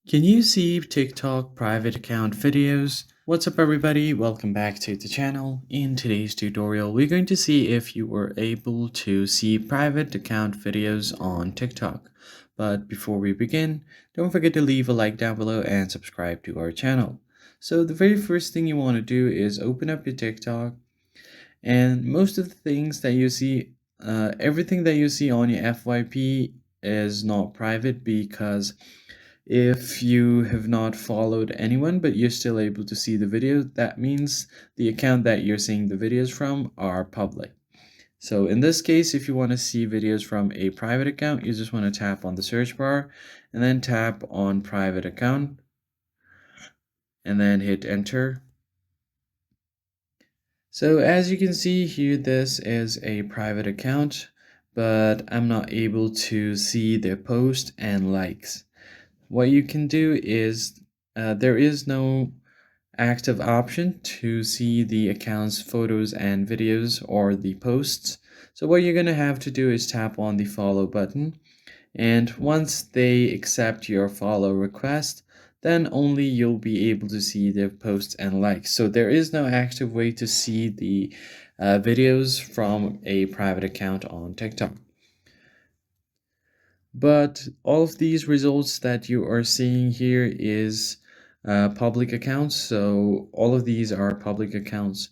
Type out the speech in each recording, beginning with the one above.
Can you see TikTok private account videos? What's up everybody, welcome back to the channel. In today's tutorial, we're going to see if you were able to see private account videos on TikTok. But before we begin, don't forget to leave a like down below and subscribe to our channel. So the very first thing you want to do is open up your TikTok, and most of the things that you see, everything that you see on your FYP is not private, because if you have not followed anyone but you're still able to see the video, that means the account that you're seeing the videos from are public. So in this case, if you want to see videos from a private account, you just want to tap on the search bar and then tap on private account and then hit enter. So as you can see here, this is a private account, but I'm not able to see their post and likes. What you can do is there is no active option to see the account's photos and videos or the posts. So what you're going to have to do is tap on the follow button, and once they accept your follow request, then only you'll be able to see their posts and likes. So there is no active way to see the videos from a private account on TikTok. But all of these results that you are seeing here is public accounts, so all of these are public accounts.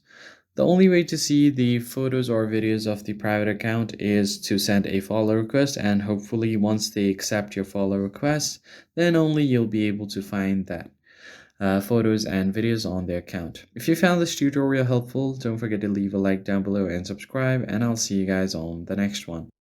The only way to see the photos or videos of the private account is to send a follow request, and hopefully once they accept your follow request, then only you'll be able to find that photos and videos on their account. If you found this tutorial helpful, don't forget to leave a like down below and subscribe, and I'll see you guys on the next one.